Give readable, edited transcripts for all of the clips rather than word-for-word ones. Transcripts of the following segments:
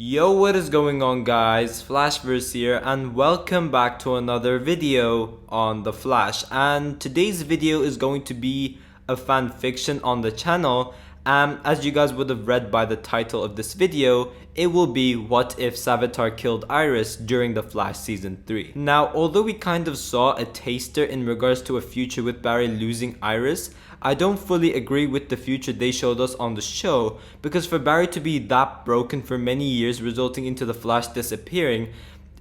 Yo, what is going on guys? Flashverse here and welcome back to another video on The Flash, and today's video is going to be a fan fiction on the channel. As you guys would have read by the title of this video, it will be what if Savitar killed Iris during The Flash Season 3. Now, although we kind of saw a taster in regards to a future with Barry losing Iris, I don't fully agree with the future they showed us on the show, because for Barry to be that broken for many years resulting into the Flash disappearing,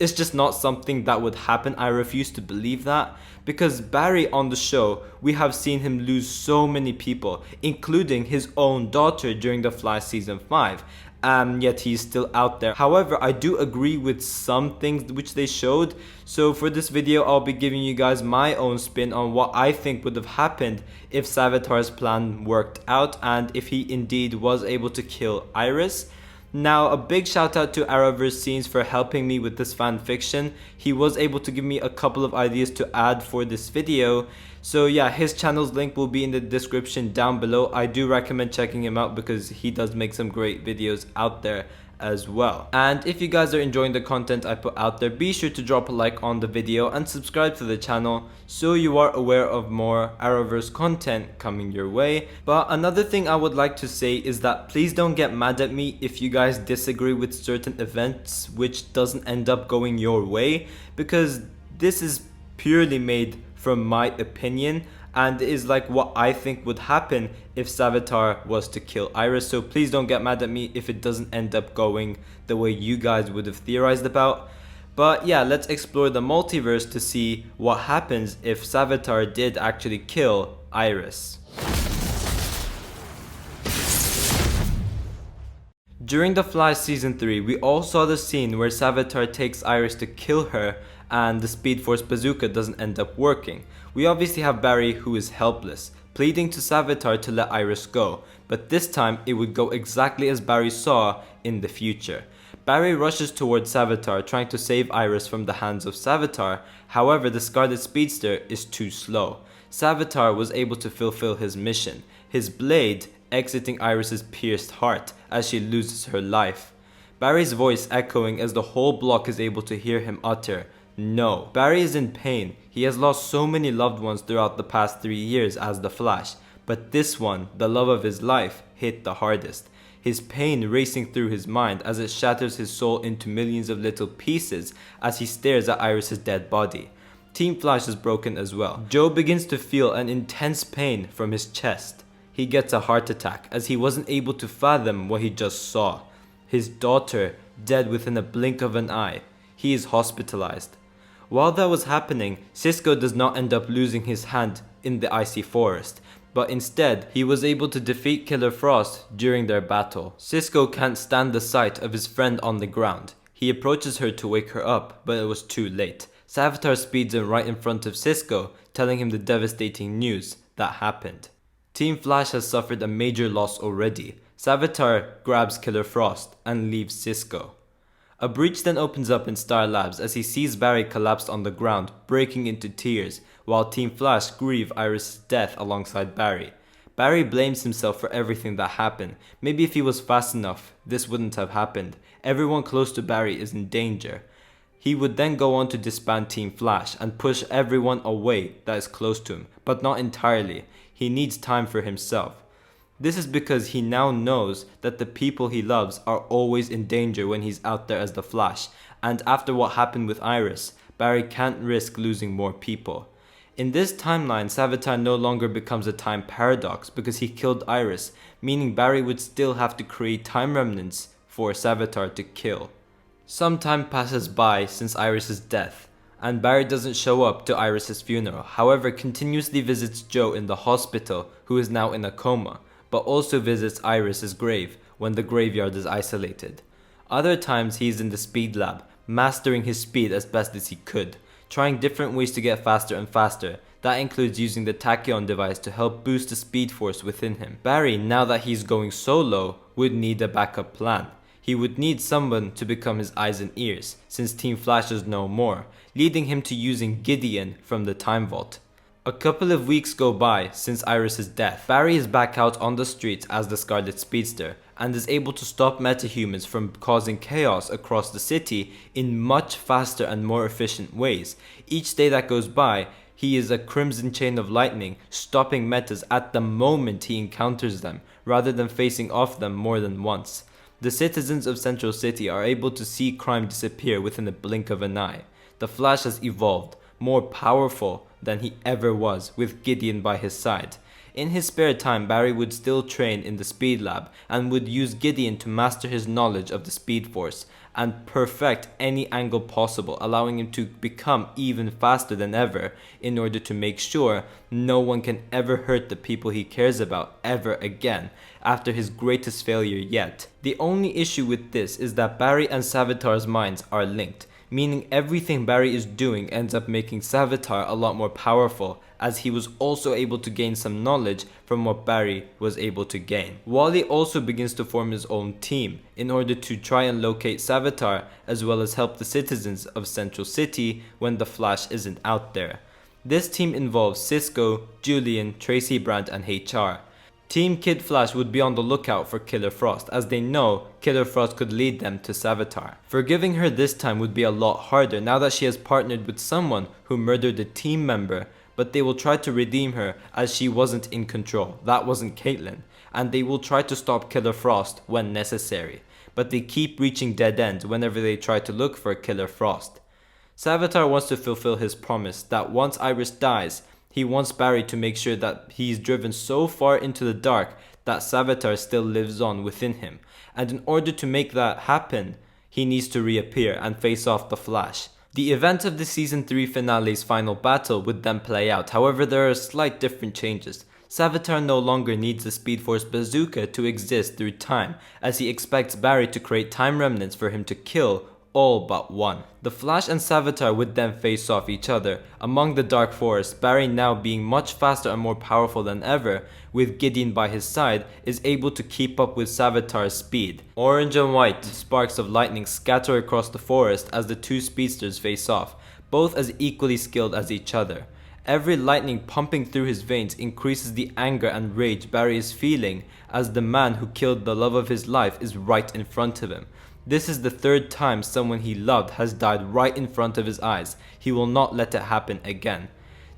it's just not something that would happen. I refuse to believe that, because Barry on the show, we have seen him lose so many people, including his own daughter during the Flash Season 5. Yet he's still out there. However, I do agree with some things which they showed. So for this video, I'll be giving you guys my own spin on what I think would have happened if Savitar's plan worked out and if he indeed was able to kill Iris. Now, a big shout out to Arrowverse Scenes for helping me with this fan fiction. He was able to give me a couple of ideas to add for this video. So yeah, his channel's link will be in the description down below. I do recommend checking him out because he does make some great videos out there as well. And if you guys are enjoying the content I put out there, be sure to drop a like on the video and subscribe to the channel so you are aware of more Arrowverse content coming your way. But another thing I would like to say is that please don't get mad at me if you guys disagree with certain events which doesn't end up going your way, because this is purely made from my opinion and is like what I think would happen if Savitar was to kill Iris. So please don't get mad at me if it doesn't end up going the way you guys would have theorized about. But yeah, let's explore the multiverse to see what happens if Savitar did actually kill Iris. During The Flash Season 3, we all saw the scene where Savitar takes Iris to kill her and the Speed Force bazooka doesn't end up working. We obviously have Barry, who is helpless, pleading to Savitar to let Iris go, but this time it would go exactly as Barry saw in the future. Barry rushes towards Savitar, trying to save Iris from the hands of Savitar. However, the Scarlet Speedster is too slow. Savitar was able to fulfill his mission, his blade exiting Iris's pierced heart as she loses her life. Barry's voice echoing as the whole block is able to hear him utter, "No." Barry is in pain. He has lost so many loved ones throughout the past 3 years as the Flash, but this one, the love of his life, hit the hardest. His pain racing through his mind as it shatters his soul into millions of little pieces as he stares at Iris's dead body. Team Flash is broken as well. Joe begins to feel an intense pain from his chest. He gets a heart attack as he wasn't able to fathom what he just saw. His daughter dead within a blink of an eye. He is hospitalized. While that was happening, Cisco does not end up losing his hand in the icy forest, but instead he was able to defeat Killer Frost during their battle. Cisco can't stand the sight of his friend on the ground. He approaches her to wake her up, but it was too late. Savitar speeds in right in front of Cisco, telling him the devastating news that happened. Team Flash has suffered a major loss already. Savitar grabs Killer Frost and leaves Cisco. A breach then opens up in Star Labs as he sees Barry collapsed on the ground, breaking into tears, while Team Flash grieve Iris' death alongside Barry. Barry blames himself for everything that happened. Maybe if he was fast enough, this wouldn't have happened. Everyone close to Barry is in danger. He would then go on to disband Team Flash and push everyone away that is close to him, but not entirely. He needs time for himself. This is because he now knows that the people he loves are always in danger when he's out there as the Flash, and after what happened with Iris, Barry can't risk losing more people. In this timeline, Savitar no longer becomes a time paradox because he killed Iris, meaning Barry would still have to create time remnants for Savitar to kill. Some time passes by since Iris' death, and Barry doesn't show up to Iris' funeral, however continuously visits Joe in the hospital, who is now in a coma, but also visits Iris' grave when the graveyard is isolated. Other times he is in the speed lab, mastering his speed as best as he could, trying different ways to get faster and faster. That includes using the tachyon device to help boost the speed force within him. Barry, now that he's going solo, would need a backup plan. He would need someone to become his eyes and ears, since Team Flash is no more, leading him to using Gideon from the Time Vault. A couple of weeks go by since Iris' death. Barry is back out on the streets as the Scarlet Speedster and is able to stop metahumans from causing chaos across the city in much faster and more efficient ways. Each day that goes by, he is a crimson chain of lightning, stopping metas at the moment he encounters them, rather than facing off them more than once. The citizens of Central City are able to see crime disappear within the blink of an eye. The Flash has evolved, more powerful than he ever was, with Gideon by his side. In his spare time, Barry would still train in the Speed Lab and would use Gideon to master his knowledge of the Speed Force and perfect any angle possible, allowing him to become even faster than ever in order to make sure no one can ever hurt the people he cares about ever again after his greatest failure yet. The only issue with this is that Barry and Savitar's minds are linked, meaning everything Barry is doing ends up making Savitar a lot more powerful, as he was also able to gain some knowledge from what Barry was able to gain. Wally also begins to form his own team in order to try and locate Savitar, as well as help the citizens of Central City when the Flash isn't out there. This team involves Cisco, Julian, Tracy Brandt, and HR. Team Kid Flash would be on the lookout for Killer Frost, as they know Killer Frost could lead them to Savitar. Forgiving her this time would be a lot harder now that she has partnered with someone who murdered a team member, but they will try to redeem her as she wasn't in control. That wasn't Caitlin, and they will try to stop Killer Frost when necessary, but they keep reaching dead ends whenever they try to look for Killer Frost. Savitar wants to fulfill his promise that once Iris dies, he wants Barry to make sure that he's driven so far into the dark that Savitar still lives on within him. And in order to make that happen, he needs to reappear and face off the Flash. The event of the Season 3 finale's final battle would then play out, however there are slight different changes. Savitar no longer needs the Speed Force bazooka to exist through time, as he expects Barry to create time remnants for him to kill all but one. The Flash and Savitar would then face off each other among the Dark Forest. Barry, now being much faster and more powerful than ever, with Gideon by his side, is able to keep up with Savitar's speed. Orange and white sparks of lightning scatter across the forest as the two speedsters face off, both as equally skilled as each other. Every lightning pumping through his veins increases the anger and rage Barry is feeling, as the man who killed the love of his life is right in front of him. This is the third time someone he loved has died right in front of his eyes. He will not let it happen again.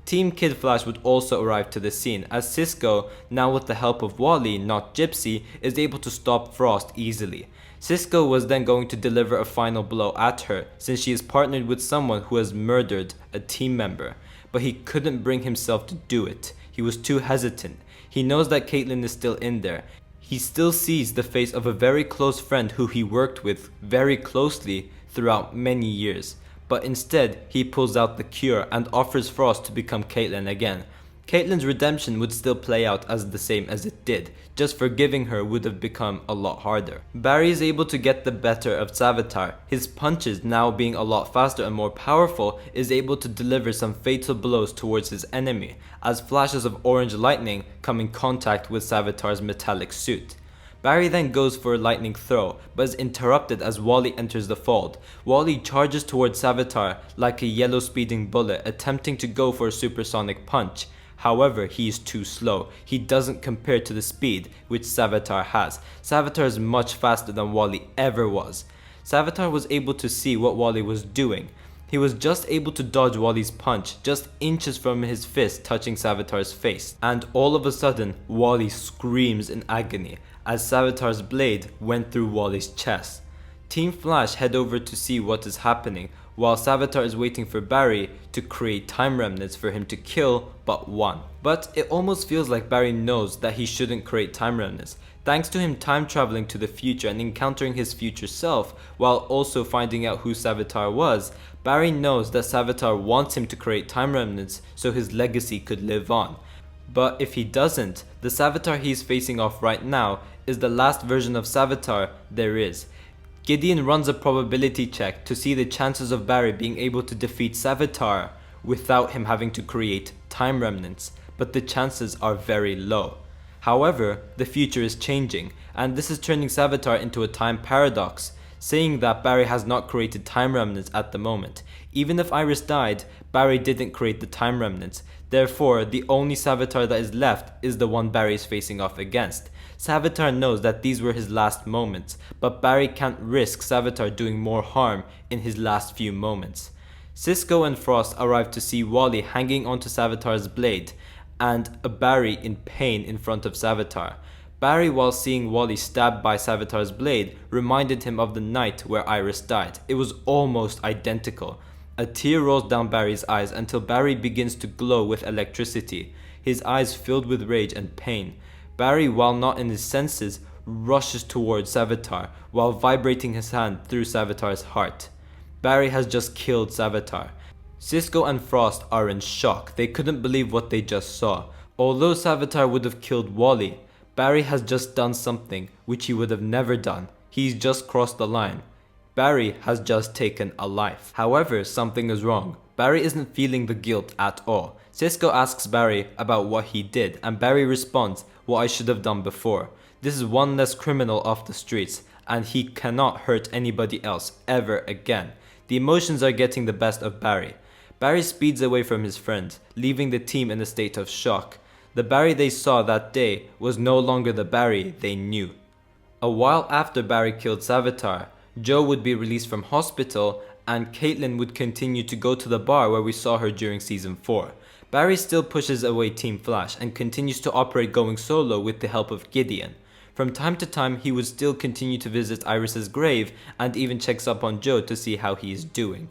Team Kid Flash would also arrive to the scene, as Cisco, now with the help of Wally, not Gypsy, is able to stop Frost easily. Cisco was then going to deliver a final blow at her, since she is partnered with someone who has murdered a team member. But he couldn't bring himself to do it. He was too hesitant. He knows that Caitlin is still in there. He still sees the face of a very close friend who he worked with very closely throughout many years. But instead, he pulls out the cure and offers Frost to become Caitlin again. Caitlin's redemption would still play out as the same as it did, just forgiving her would have become a lot harder. Barry is able to get the better of Savitar. His punches, now being a lot faster and more powerful, is able to deliver some fatal blows towards his enemy, as flashes of orange lightning come in contact with Savitar's metallic suit. Barry then goes for a lightning throw, but is interrupted as Wally enters the fold. Wally charges towards Savitar like a yellow speeding bullet, attempting to go for a supersonic punch. However, he is too slow. He doesn't compare to the speed which Savitar has. Savitar is much faster than Wally ever was. Savitar was able to see what Wally was doing. He was just able to dodge Wally's punch, just inches from his fist touching Savitar's face. And all of a sudden, Wally screams in agony as Savitar's blade went through Wally's chest. Team Flash head over to see what is happening, while Savitar is waiting for Barry to create time remnants for him to kill but one. But it almost feels like Barry knows that he shouldn't create time remnants. Thanks to him time traveling to the future and encountering his future self, while also finding out who Savitar was, Barry knows that Savitar wants him to create time remnants so his legacy could live on. But if he doesn't, the Savitar he's facing off right now is the last version of Savitar there is. Gideon runs a probability check to see the chances of Barry being able to defeat Savitar without him having to create time remnants, but the chances are very low. However, the future is changing, and this is turning Savitar into a time paradox, saying that Barry has not created time remnants at the moment. Even if Iris died, Barry didn't create the time remnants. Therefore, the only Savitar that is left is the one Barry is facing off against. Savitar knows that these were his last moments, but Barry can't risk Savitar doing more harm in his last few moments. Cisco and Frost arrive to see Wally hanging onto Savitar's blade, and a Barry in pain in front of Savitar. Barry, while seeing Wally stabbed by Savitar's blade, reminded him of the night where Iris died. It was almost identical. A tear rolls down Barry's eyes until Barry begins to glow with electricity, his eyes filled with rage and pain. Barry, while not in his senses, rushes towards Savitar while vibrating his hand through Savitar's heart. Barry has just killed Savitar. Cisco and Frost are in shock. They couldn't believe what they just saw. Although Savitar would have killed Wally, Barry has just done something which he would have never done. He's just crossed the line. Barry has just taken a life. However, something is wrong. Barry isn't feeling the guilt at all. Cisco asks Barry about what he did, and Barry responds, "What I should have done before. This is one less criminal off the streets, and he cannot hurt anybody else ever again." The emotions are getting the best of Barry. Barry speeds away from his friends, leaving the team in a state of shock. The Barry they saw that day was no longer the Barry they knew. A while after Barry killed Savitar, Joe would be released from hospital, and Caitlin would continue to go to the bar where we saw her during season 4. Barry still pushes away Team Flash and continues to operate going solo with the help of Gideon. From time to time, he would still continue to visit Iris's grave and even checks up on Joe to see how he is doing.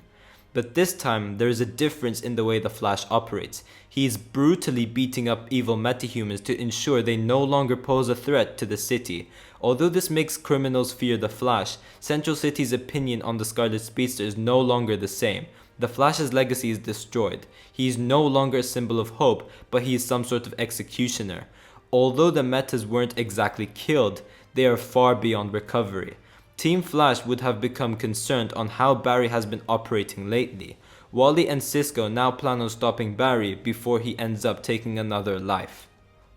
But this time, there is a difference in the way the Flash operates. He is brutally beating up evil metahumans to ensure they no longer pose a threat to the city. Although this makes criminals fear the Flash, Central City's opinion on the Scarlet Speedster is no longer the same. The Flash's legacy is destroyed. He is no longer a symbol of hope, but he is some sort of executioner. Although the metas weren't exactly killed, they are far beyond recovery. Team Flash would have become concerned on how Barry has been operating lately. Wally and Cisco now plan on stopping Barry before he ends up taking another life.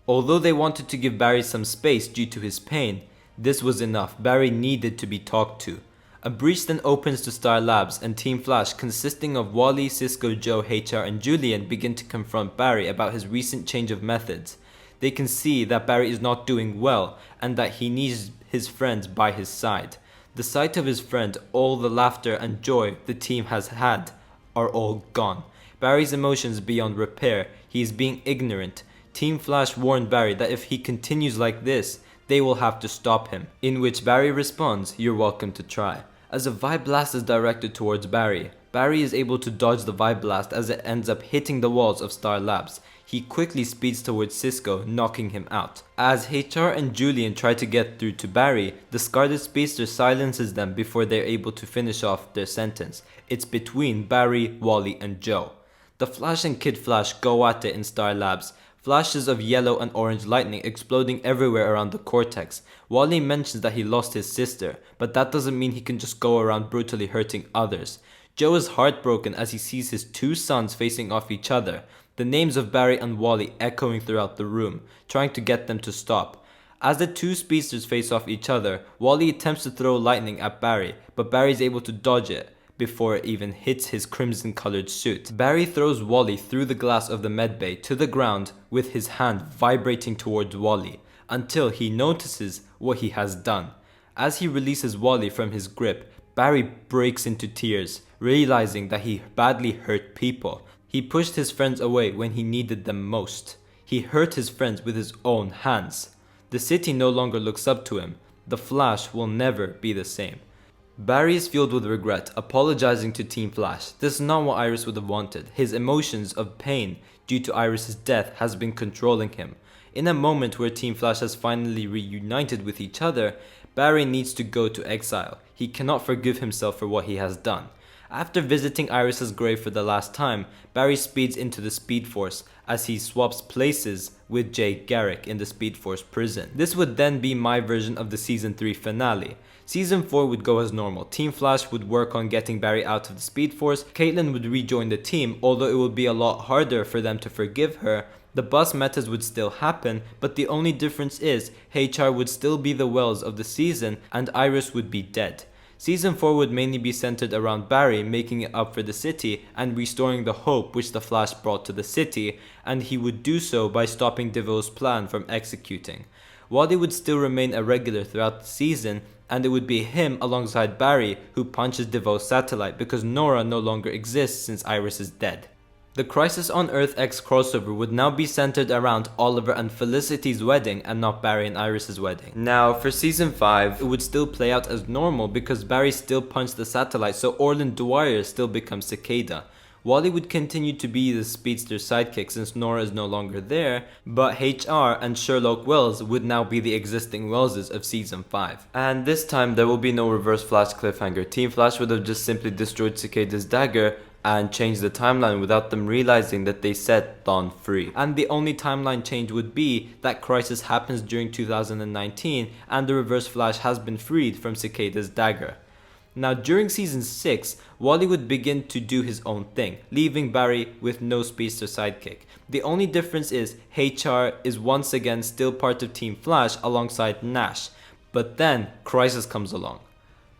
Although they wanted to give Barry some space due to his pain, this was enough. Barry needed to be talked to. A breach then opens to Star Labs, and Team Flash, consisting of Wally, Cisco, Joe, HR, and Julian, begin to confront Barry about his recent change of methods. They can see that Barry is not doing well and that he needs his friends by his side. The sight of his friend, all the laughter and joy the team has had, are all gone. Barry's emotions beyond repair. He is being ignorant. Team Flash warned Barry that if he continues like this, they will have to stop him. In which Barry responds, "You're welcome to try." As a vibe blast is directed towards Barry, Barry is able to dodge the vibe blast as it ends up hitting the walls of Star Labs. He quickly speeds towards Cisco, knocking him out. As HR and Julian try to get through to Barry, the Scarlet Speedster silences them before they're able to finish off their sentence. It's between Barry, Wally, and Joe. The Flash and Kid Flash go at it in Star Labs. Flashes of yellow and orange lightning exploding everywhere around the cortex. Wally mentions that he lost his sister, but that doesn't mean he can just go around brutally hurting others. Joe is heartbroken as he sees his two sons facing off each other, the names of Barry and Wally echoing throughout the room, trying to get them to stop. As the two speedsters face off each other, Wally attempts to throw lightning at Barry, but Barry is able to dodge it before it even hits his crimson-colored suit. Barry throws Wally through the glass of the medbay to the ground with his hand vibrating towards Wally, until he notices what he has done. As he releases Wally from his grip, Barry breaks into tears, realizing that he badly hurt people. He pushed his friends away when he needed them most. He hurt his friends with his own hands. The city no longer looks up to him. The Flash will never be the same. Barry is filled with regret, apologizing to Team Flash. This is not what Iris would have wanted. His emotions of pain due to Iris' death has been controlling him. In a moment where Team Flash has finally reunited with each other, Barry needs to go to exile. He cannot forgive himself for what he has done. After visiting Iris' grave for the last time, Barry speeds into the Speed Force as he swaps places with Jay Garrick in the Speed Force prison. This would then be my version of the Season 3 finale. Season 4 would go as normal. Team Flash would work on getting Barry out of the Speed Force. Caitlin would rejoin the team, although it would be a lot harder for them to forgive her. The bus metas would still happen, but the only difference is HR would still be the Wells of the season and Iris would be dead. Season 4 would mainly be centered around Barry making it up for the city and restoring the hope which the Flash brought to the city, and he would do so by stopping DeVoe's plan from executing. Wally would still remain a regular throughout the season, and it would be him alongside Barry who punches DeVoe's satellite because Nora no longer exists since Iris is dead. The Crisis on Earth X crossover would now be centered around Oliver and Felicity's wedding and not Barry and Iris's wedding. Now, for season 5, it would still play out as normal because Barry still punched the satellite, so Orland Dwyer still becomes Cicada. Wally would continue to be the speedster's sidekick since Nora is no longer there, but HR and Sherlock Wells would now be the existing Wellses of season 5. And this time there will be no reverse Flash cliffhanger. Team Flash would have just simply destroyed Cicada's dagger and change the timeline without them realizing that they set Dawn free. And the only timeline change would be that Crisis happens during 2019 and the Reverse Flash has been freed from Cicada's dagger. Now during season 6, Wally would begin to do his own thing, leaving Barry with no speedster sidekick. The only difference is HR is once again still part of Team Flash alongside Nash, but then Crisis comes along.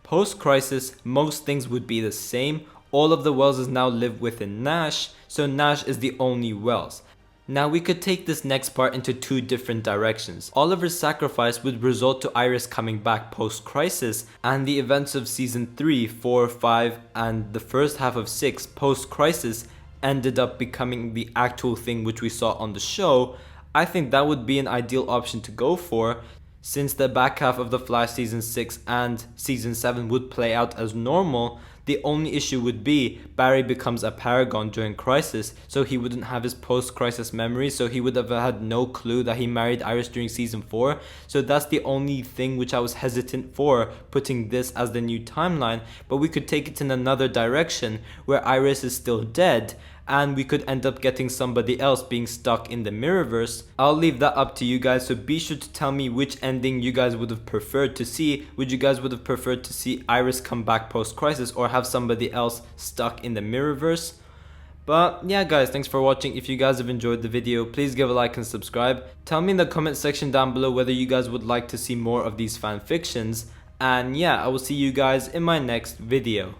Post-Crisis, most things would be the same. All of the Wells now live within Nash, so Nash is the only Wells. Now we could take this next part into two different directions. Oliver's sacrifice would result to Iris coming back post-Crisis, and the events of season 3, 4, 5, and the first half of 6 post-Crisis ended up becoming the actual thing which we saw on the show. I think that would be an ideal option to go for, since the back half of The Flash season 6 and season 7 would play out as normal. The only issue would be Barry becomes a paragon during Crisis, so he wouldn't have his post-Crisis memories, so he would have had no clue that he married Iris during season 4. So that's the only thing which I was hesitant for, putting this as the new timeline. But we could take it in another direction where Iris is still dead, and we could end up getting somebody else being stuck in the Mirrorverse. I'll leave that up to you guys, so be sure to tell me which ending you guys would have preferred to see. Would you guys would have preferred to see Iris come back post-Crisis or have somebody else stuck in the Mirrorverse? But yeah guys, thanks for watching. If you guys have enjoyed the video, please give a like and subscribe. Tell me in the comment section down below whether you guys would like to see more of these fan fictions. And yeah, I will see you guys in my next video.